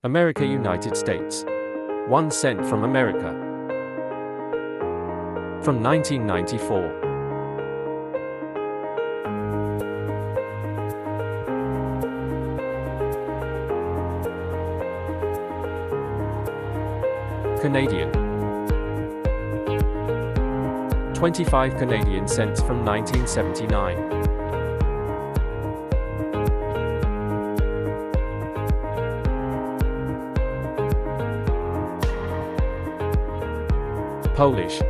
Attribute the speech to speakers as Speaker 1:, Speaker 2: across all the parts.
Speaker 1: America, United States. 1 cent from America. From 1994. Canadian. 25 Canadian cents from 1979. Polish.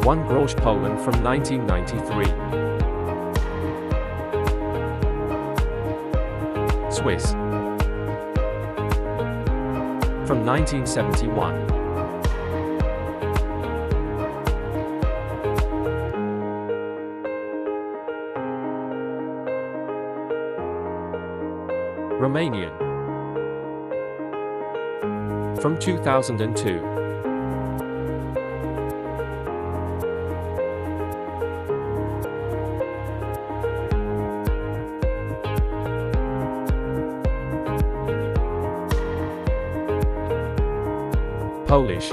Speaker 1: 1 grosz Poland from 1993. Swiss. From 1971. Romanian. From 2002. Polish.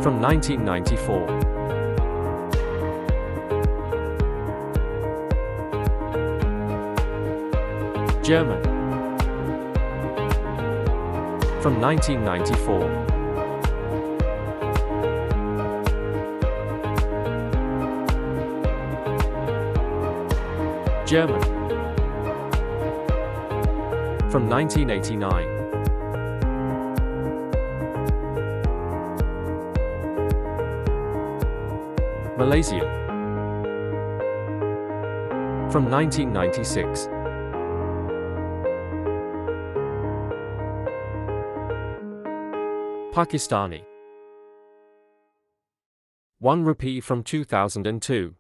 Speaker 1: From 1994. German. From 1994. German. From 1989. Malaysia. From 1996. Pakistani. 1 rupee from 2002.